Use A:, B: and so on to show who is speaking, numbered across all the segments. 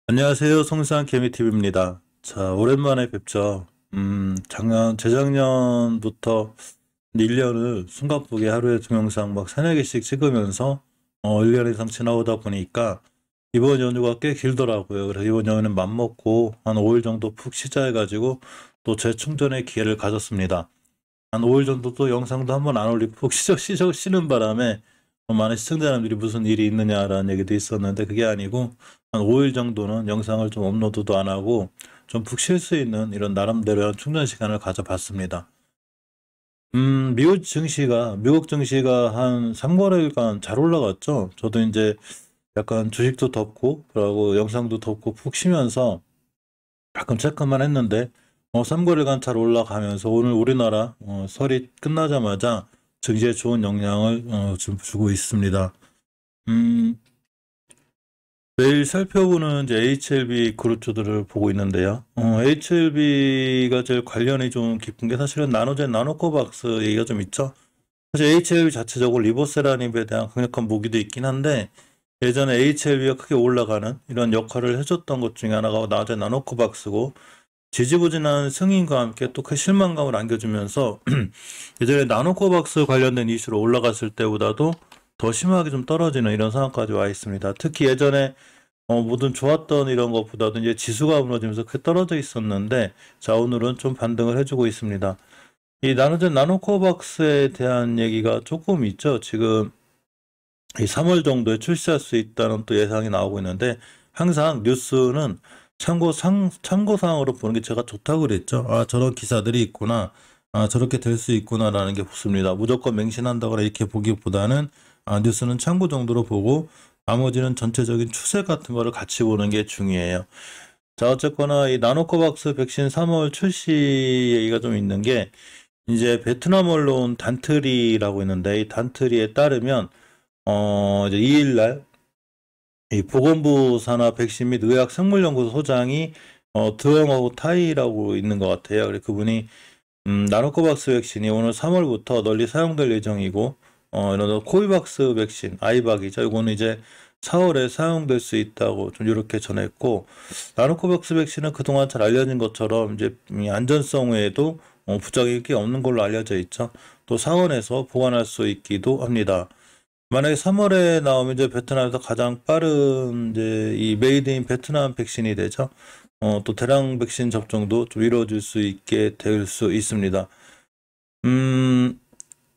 A: 안녕하세요. 성산 개미TV입니다. 자, 오랜만에 뵙죠. 재작년부터 1년을 숨가쁘게 하루에 동영상 막 3~4개씩 찍으면서 1년 이상 지나오다 보니까 이번 연휴가 꽤 길더라고요. 그래서 이번 연휴는 맘먹고 한 5일 정도 푹 쉬자 해가지고 또 재충전의 기회를 가졌습니다. 한 5일 정도 또 영상도 한번 안 올리고 푹 쉬는 바람에 많은 시청자분들이 무슨 일이 있느냐라는 얘기도 있었는데 그게 아니고 한 5일 정도는 영상을 좀 업로드도 안 하고 좀 푹 쉴 수 있는 이런 나름대로의 충전 시간을 가져봤습니다. 미국 증시가 한 3개월간 잘 올라갔죠. 저도 이제 약간 주식도 덮고 그러고 영상도 덮고 푹 쉬면서 가끔 체크만 했는데 3개월간 잘 올라가면서 오늘 우리나라 설이 끝나자마자 증시에 좋은 영향을 좀 주고 있습니다. 음, 매일 살펴보는 이제 HLB 그룹주들을 보고 있는데요. HLB가 제일 관련이 좀 깊은 게 사실은 나노젠 나노코박스 얘기가 좀 있죠. 사실 HLB 자체적으로 리보세라닙에 대한 강력한 무기도 있긴 한데 예전에 HLB가 크게 올라가는 이런 역할을 해줬던 것 중에 하나가 나노젠 나노코박스고 지지부진한 승인과 함께 또 그 실망감을 안겨주면서 예전에 나노코박스 관련된 이슈로 올라갔을 때보다도 더 심하게 좀 떨어지는 이런 상황까지 와 있습니다. 특히 예전에 모든 좋았던 이런 것보다도 이제 지수가 무너지면서 크게 떨어져 있었는데 자 오늘은 좀 반등을 해주고 있습니다. 이 나노젠 나노코박스에 대한 얘기가 조금 있죠. 지금 이 3월 정도에 출시할 수 있다는 또 예상이 나오고 있는데 항상 뉴스는 참고사항으로 보는 게 제가 좋다고 그랬죠. 아, 저런 기사들이 있구나. 아, 저렇게 될 수 있구나라는 게 좋습니다. 무조건 맹신한다거나 이렇게 보기보다는 뉴스는 참고 정도로 보고 나머지는 전체적인 추세 같은 거를 같이 보는 게 중요해요. 자, 어쨌거나 이 나노코박스 백신 3월 출시 얘기가 좀 있는 게 이제 베트남 언론 단트리라고 있는데 이 단트리에 따르면 이제 2일날 이 보건부 산하 백신 및 의학생물연구소 소장이 드엉하고 타이라고 있는 것 같아요. 그래서 그분이 나노코박스 백신이 오늘 3월부터 널리 사용될 예정이고 이런 코비박스 백신 아이박이죠. 이거는 이제 4월에 사용될 수 있다고 좀 이렇게 전했고 나노코박스 백신은 그동안 잘 알려진 것처럼 이제 이 안전성 외에도 부작용이 꽤 없는 걸로 알려져 있죠. 또 상원에서 보관할 수 있기도 합니다. 만약에 3월에 나오면 이제 베트남에서 가장 빠른 이제 이 메이드 인 베트남 백신이 되죠. 또 대량 백신 접종도 좀 이루어질 수 있게 될 수 있습니다. 음,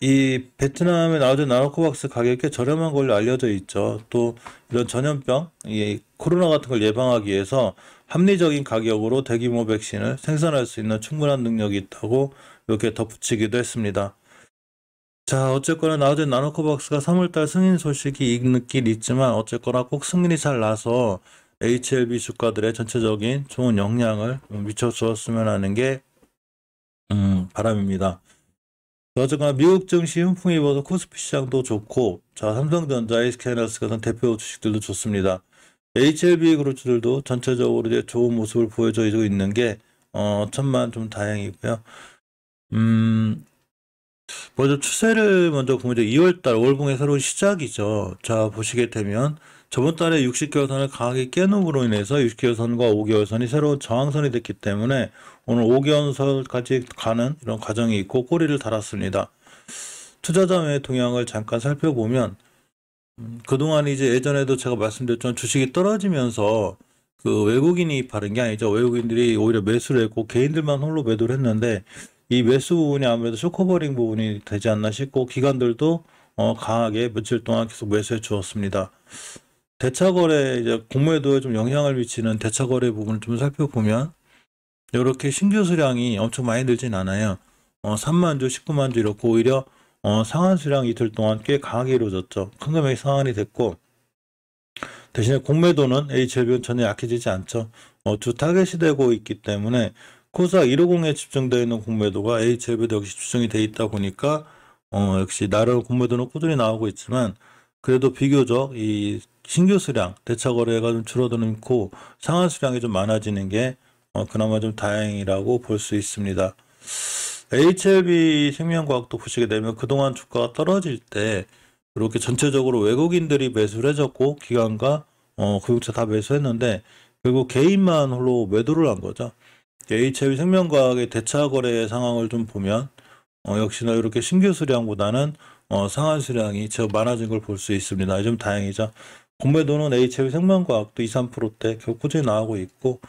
A: 이 베트남에 나오는 나노코박스 가격이 꽤 저렴한 걸로 알려져 있죠. 또 이런 전염병, 이 코로나 같은 걸 예방하기 위해서 합리적인 가격으로 대규모 백신을 생산할 수 있는 충분한 능력이 있다고 이렇게 덧붙이기도 했습니다. 자, 어쨌거나 나머지 나노코박스가 3월달 승인 소식이 있긴 있지만 어쨌거나 꼭 승인이 잘 나서 HLB 주가들의 전체적인 좋은 영향을 미쳐주었으면 하는 게 바람입니다. 어쨌거나 미국 증시 훈풍이 입어서 코스피 시장도 좋고 자 삼성전자, SK하이닉스 같은 대표 주식들도 좋습니다. HLB 그룹들도 전체적으로 이제 좋은 모습을 보여주고 있는 게 천만 좀 다행이고요. 먼저 추세를 먼저 보면 이제 2월달 월봉의 새로운 시작이죠. 자 보시게 되면 저번 달에 60개월선을 강하게 깨놓음으로 인해서 60개월선과 5개월선이 새로운 저항선이 됐기 때문에 오늘 5개월선까지 가는 이런 과정이 있고 꼬리를 달았습니다. 투자자의 동향을 잠깐 살펴보면 그동안 이제 예전에도 제가 말씀드렸던 주식이 떨어지면서 그 외국인이 바른 게 아니죠. 외국인들이 오히려 매수를 했고 개인들만 홀로 매도를 했는데 이 매수 부분이 아무래도 쇼커버링 부분이 되지 않나 싶고 기관들도 강하게 며칠 동안 계속 매수해 주었습니다. 대차거래 이제 공매도에 좀 영향을 미치는 대차거래 부분을 좀 살펴보면 이렇게 신규 수량이 엄청 많이 늘진 않아요. 3만 주, 19만 주 이렇고 오히려 상한 수량 이틀 동안 꽤 강하게 이루어졌죠. 큰 금액이 상한이 됐고 대신에 공매도는 HLB는 전혀 약해지지 않죠. 주 타겟이 되고 있기 때문에 코스닥 150에 집중되어 있는 공매도가 HLB도 역시 집중이 돼 있다 보니까 역시 나름 공매도는 꾸준히 나오고 있지만 그래도 비교적 이 신규 수량, 대차 거래가 좀 줄어들고 상한 수량이 좀 많아지는 게 그나마 좀 다행이라고 볼 수 있습니다. HLB 생명과학도 보시게 되면 그동안 주가가 떨어질 때 이렇게 전체적으로 외국인들이 매수를 해줬고 기관과 금융차 다 매수했는데 결국 개인만 홀로 매도를 한 거죠. HLB 생명과학의 대차 거래 상황을 좀 보면 역시나 이렇게 신규 수량보다는 상한 수량이 제법 많아진 걸 볼 수 있습니다. 좀 다행이죠. 공매도는 HLB 생명과학도 2, 3%대 결국 꾸준히 나오고 있고,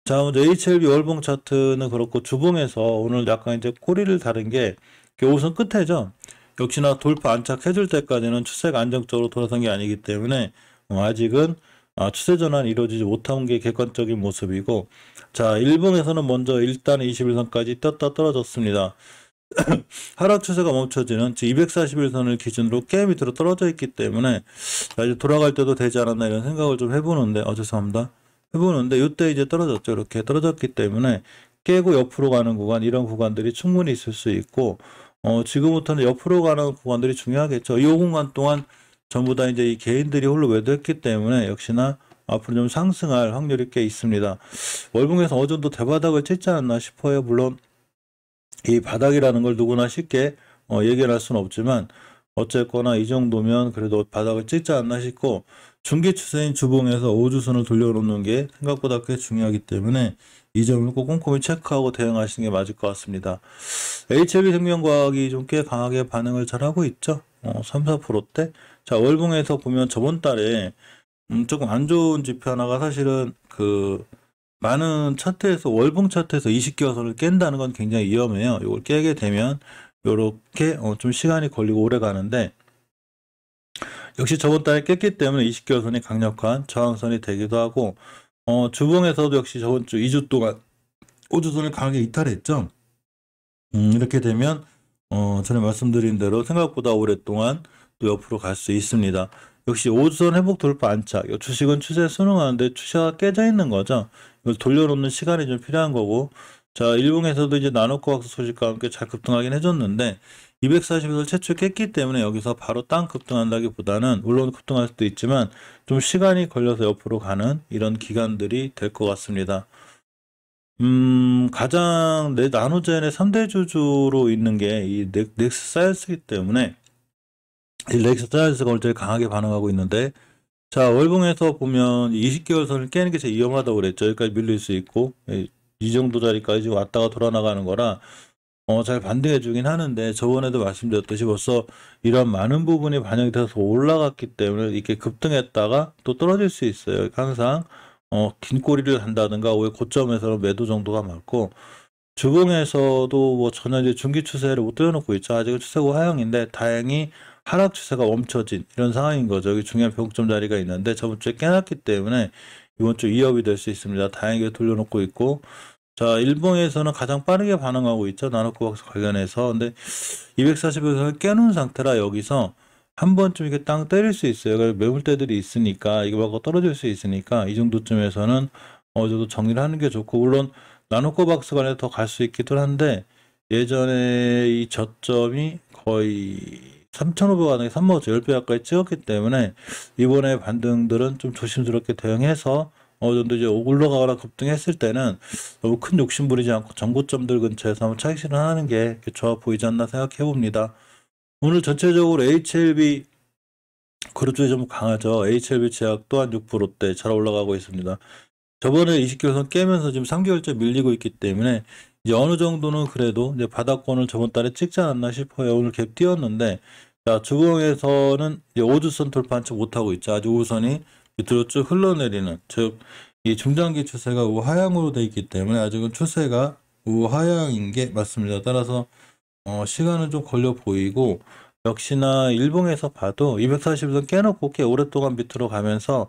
A: 자, 먼저 HLB 월봉 차트는 그렇고 주봉에서 오늘 약간 이제 꼬리를 다른 게 우선 끝에죠. 역시나 돌파 안착해줄 때까지는 추세가 안정적으로 돌아선 게 아니기 때문에 아직은 추세 전환이 이루어지지 못한 게 객관적인 모습이고, 자, 일봉에서는 먼저 일단 21선까지 떴다 떨어졌습니다. 하락 추세가 멈춰지는 241선을 기준으로 꽤 밑으로 떨어져 있기 때문에 자, 이제 돌아갈 때도 되지 않았나 이런 생각을 좀 해보는데, 죄송합니다. 해보는데 이때 이제 떨어졌죠. 이렇게 떨어졌기 때문에 깨고 옆으로 가는 구간, 이런 구간들이 충분히 있을 수 있고, 지금부터는 옆으로 가는 구간들이 중요하겠죠. 이 5분간 동안 전부 다 이제 이 개인들이 홀로 매도했기 때문에 역시나 앞으로 좀 상승할 확률이 꽤 있습니다. 월봉에서 어느 정도 대바닥을 찍지 않았나 싶어요. 물론 이 바닥이라는 걸 누구나 쉽게 예견할 수는 없지만 어쨌거나 이 정도면 그래도 바닥을 찍지 않나 싶고, 중기 추세인 주봉에서 5주선을 돌려놓는 게 생각보다 꽤 중요하기 때문에 이 점을 꼭 꼼꼼히 체크하고 대응하시는 게 맞을 것 같습니다. HLB 생명과학이 좀 꽤 강하게 반응을 잘하고 있죠. 3, 4%대. 자, 월봉에서 보면 저번 달에 조금 안 좋은 지표 하나가 사실은 많은 차트에서, 월봉 차트에서 20개선을 깬다는 건 굉장히 위험해요. 이걸 깨게 되면 요렇게 좀 시간이 걸리고 오래 가는데, 역시 저번 달에 깼기 때문에 20개선이 강력한 저항선이 되기도 하고, 주봉에서도 역시 저번 주 2주 동안 5주선을 강하게 이탈했죠. 이렇게 되면 전에 말씀드린 대로 생각보다 오랫동안 또 옆으로 갈 수 있습니다. 역시 5주선 회복 돌파 안착, 주식은 추세에 순응하는데 추세가 깨져 있는 거죠. 이걸 돌려놓는 시간이 좀 필요한 거고, 자, 일봉에서도 이제 나노코박스 소식과 함께 잘 급등하긴 해줬는데 240에서 최초 깼기 때문에 여기서 바로 땅 급등한다기보다는, 물론 급등할 수도 있지만 좀 시간이 걸려서 옆으로 가는 이런 기간들이 될 것 같습니다. 가장 나노젠의 3대 주주로 있는 게 이 넥스 사이언스이기 때문에 이 넥스 사이언스가 오늘 제일 강하게 반응하고 있는데, 자, 월봉에서 보면 20개월 선을 깨는 게 제일 위험하다고 그랬죠. 여기까지 밀릴 수 있고, 이 정도 자리까지 왔다가 돌아 나가는 거라 잘 반등해 주긴 하는데, 저번에도 말씀드렸듯이 벌써 이런 많은 부분이 반영이 돼서 올라갔기 때문에 이렇게 급등했다가 또 떨어질 수 있어요. 항상 긴 꼬리를 한다든가 오히려 고점에서는 매도 정도가 맞고, 주봉에서도 뭐 전혀 이제 중기 추세를 못 떼어놓고 있죠. 아직은 추세고 하향인데 다행히 하락 추세가 멈춰진 이런 상황인 거죠. 여기 중요한 변곡점 자리가 있는데 저번 주에 깨놨기 때문에 이번 주 2업이 될 수 있습니다. 다행히 돌려놓고 있고, 자, 일봉에서는 가장 빠르게 반응하고 있죠. 나노코박스 관련해서. 근데 240에서 깨놓은 상태라 여기서 한 번쯤 이렇게 땅 때릴 수 있어요. 매물대들이 있으니까, 이거 말고 떨어질 수 있으니까 이 정도쯤에서는 어느 정도 정리를 하는 게 좋고, 물론 나노코박스 관련해서 더 갈 수 있기도 한데 예전에 이 저점이 거의 3,500원 하는 게 3만원 10배 가까이 찍었기 때문에 이번에 반등들은 좀 조심스럽게 대응해서 어느 정도 이제 올라가거나 급등했을 때는 너무 큰 욕심 부리지 않고 정고점들 근처에서 한번 차익 실현하는 게 좋아 보이지 않나 생각해 봅니다. 오늘 전체적으로 HLB 그룹 쪽이 좀 강하죠. HLB 제약 또한 6%대 잘 올라가고 있습니다. 저번에 20개선 깨면서 지금 3개월째 밀리고 있기 때문에 이제 어느 정도는 그래도 이제 바닥권을 저번 달에 찍지 않았나 싶어요. 오늘 갭 띄웠는데, 자, 주봉에서는 이제 5주선 돌파한 채 못하고 있죠. 아직 우선이 밑으로 쭉 흘러내리는, 즉 이 중장기 추세가 우하향으로 돼 있기 때문에 아직은 추세가 우하향인 게 맞습니다. 따라서 시간은 좀 걸려 보이고, 역시나 일봉에서 봐도 240선 깨놓고 꽤 오랫동안 밑으로 가면서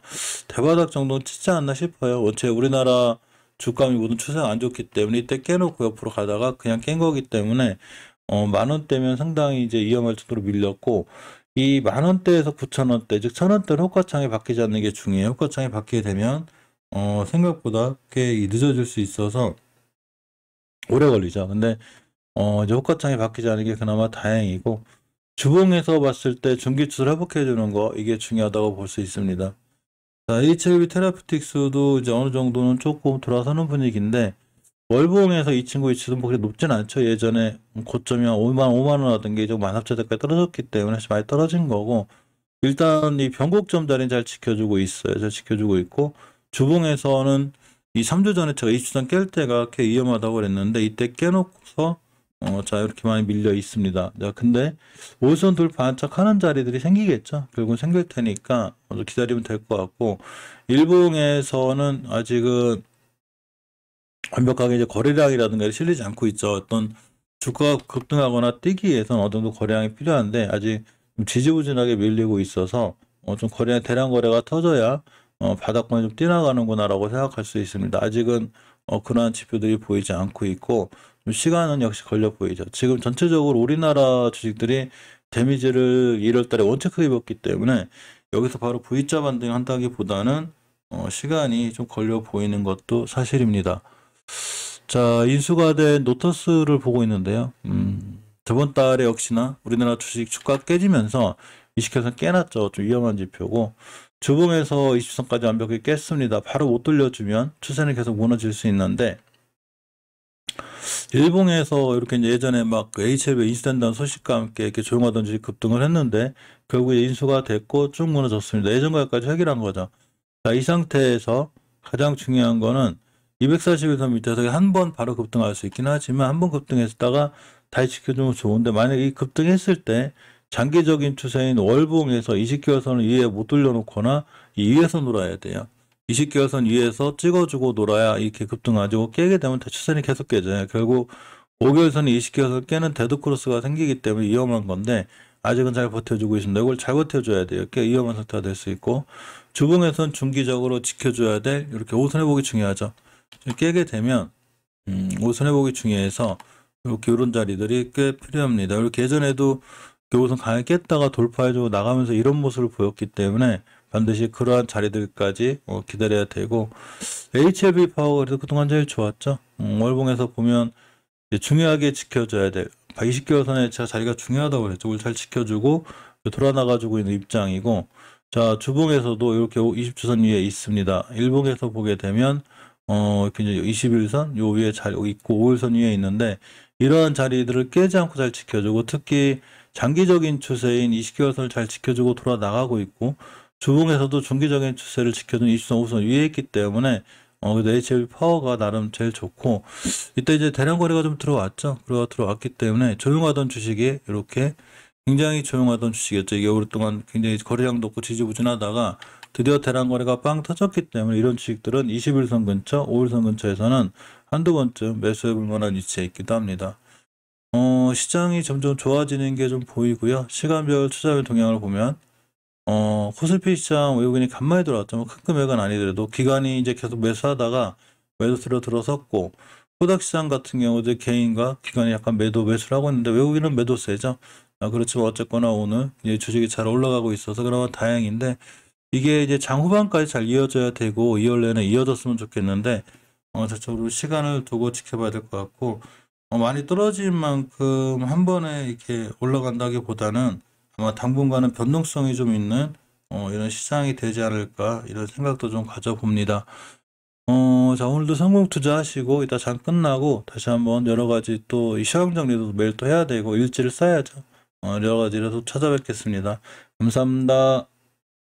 A: 대바닥 정도는 치지 않나 싶어요. 원체 우리나라 주가미 모든 추세가 안 좋기 때문에 이때 깨놓고 옆으로 가다가 그냥 깬 거기 때문에 만원대면 상당히 이제 위험할 정도로 밀렸고, 이 만원대에서 9,000원대, 즉 1,000원대로 호가창이 바뀌지 않는 게 중요해요. 호가창이 바뀌게 되면 생각보다 꽤 늦어질 수 있어서 오래 걸리죠. 근데 이제 호가창이 바뀌지 않은 게 그나마 다행이고, 주봉에서 봤을 때 중기추를 회복해 주는 거, 이게 중요하다고 볼 수 있습니다. 자, HLB 테라피틱스도 이제 어느 정도는 조금 돌아서는 분위기인데, 월봉에서 이 친구 위치도 뭐 그렇게 높진 않죠. 예전에 고점이 한 5만 원 하던 게 이제 14,000원대까지 떨어졌기 때문에 많이 떨어진 거고, 일단 이 변곡점 자리는 잘 지켜주고 있어요. 잘 지켜주고 있고, 주봉에서는 이 3주 전에 제가 20선 깰 때가 꽤 위험하다고 그랬는데 이때 깨놓고서 자 이렇게 많이 밀려 있습니다. 자 근데 5선 돌 반짝하는 자리들이 생기겠죠. 결국은 생길 테니까 기다리면 될 것 같고, 일봉에서는 아직은 완벽하게 이제 거래량이라든가 실리지 않고 있죠. 어떤 주가가 급등하거나 뛰기 위해서는 어느 정도 거래량이 필요한데 아직 좀 지지부진하게 밀리고 있어서 좀 대량 거래가 터져야 바닥권에 좀 뛰어나가는구나라고 생각할 수 있습니다. 아직은 그러한 지표들이 보이지 않고 있고 좀 시간은 역시 걸려 보이죠. 지금 전체적으로 우리나라 주식들이 데미지를 1월 달에 원체 크게 입었기 때문에 여기서 바로 V자 반등 한다기보다는 시간이 좀 걸려 보이는 것도 사실입니다. 자, 인수가 된 노터스를 보고 있는데요. 저번 달에 역시나 우리나라 주식 주가 깨지면서 이식해서 깨놨죠. 좀 위험한 지표고, 주봉에서 20선까지 완벽히 깼습니다. 바로 못 돌려주면 추세는 계속 무너질 수 있는데, 일봉에서 이렇게 이제 예전에 막 HLB 인수된다는 소식과 함께 이렇게 조용하던 주식 급등을 했는데 결국에 인수가 됐고 쭉 무너졌습니다. 예전과까지 획일한 거죠. 자, 이 상태에서 가장 중요한 거는 241선 밑에서 한 번 바로 급등할 수 있긴 하지만 한 번 급등했다가 다시 지켜주면 좋은데, 만약에 이 급등했을 때 장기적인 추세인 월봉에서 20개월선을 위에 못 돌려놓거나 이 위에서 놀아야 돼요. 20개월선 위에서 찍어주고 놀아야 이렇게 급등하죠. 깨게 되면 추세는 계속 깨져요. 결국 5개월선이 20개월선 깨는 데드크로스가 생기기 때문에 위험한 건데 아직은 잘 버텨주고 있습니다. 이걸 잘 버텨줘야 돼요. 꽤 위험한 상태가 될 수 있고, 주봉에선 중기적으로 지켜줘야 될 이렇게 5선 회복이 중요하죠. 깨게 되면 5선 회복이 중요해서 이렇게 이런 자리들이 꽤 필요합니다. 이렇게 예전에도 5선 강하게 깼다가 돌파해주고 나가면서 이런 모습을 보였기 때문에 반드시 그러한 자리들까지 기다려야 되고, HLB 파워가 그래도 그동안 제일 좋았죠. 월봉에서 보면 중요하게 지켜줘야 돼. 20개월 선에 제가 자리가 중요하다고 그랬죠. 그걸 잘 지켜주고 돌아나가지고 있는 입장이고, 자, 주봉에서도 이렇게 20주선 위에 있습니다. 일봉에서 보게 되면 이렇게 이제 21선 요 위에 자리 있고 5일선 위에 있는데, 이러한 자리들을 깨지 않고 잘 지켜주고, 특히 장기적인 추세인 20개월 선을 잘 지켜주고 돌아 나가고 있고, 주봉에서도 중기적인 추세를 지켜준 20선, 5선 위에 있기 때문에 그래도 HLB 파워가 나름 제일 좋고, 이때 이제 대량 거래가 좀 들어왔죠. 들어왔기 때문에 조용하던 주식이 이렇게 굉장히 조용하던 주식이었죠. 이게 오랫동안 굉장히 거래량도 없고 지지부진하다가 드디어 대량 거래가 빵 터졌기 때문에 이런 주식들은 21선 근처, 5일선 근처에서는 한두 번쯤 매수해 볼 만한 위치에 있기도 합니다. 시장이 점점 좋아지는 게 좀 보이고요. 시간별 투자별 동향을 보면 코스피 시장 외국인이 간만에 들어왔죠. 큰 금액은 아니더라도 기관이 이제 계속 매수하다가 매도세로 들어섰고, 코닥 시장 같은 경우도 개인과 기관이 약간 매수를 하고 있는데 외국인은 매도세죠. 그렇지만 어쨌거나 오늘 이제 주식이 잘 올라가고 있어서 그나마 다행인데, 이게 이제 장 후반까지 잘 이어져야 되고 2월 내내 이어졌으면 좋겠는데 저쪽으로 시간을 두고 지켜봐야 될 것 같고, 많이 떨어진 만큼 한 번에 이렇게 올라간다기보다는 아마 당분간은 변동성이 좀 있는 이런 시장이 되지 않을까, 이런 생각도 좀 가져봅니다. 자, 오늘도 성공 투자하시고 이따 장 끝나고 다시 한번 여러 가지 또 이 시황 정리도 매일 또 해야 되고 일지를 써야죠. 여러 가지로 또 찾아뵙겠습니다. 감사합니다.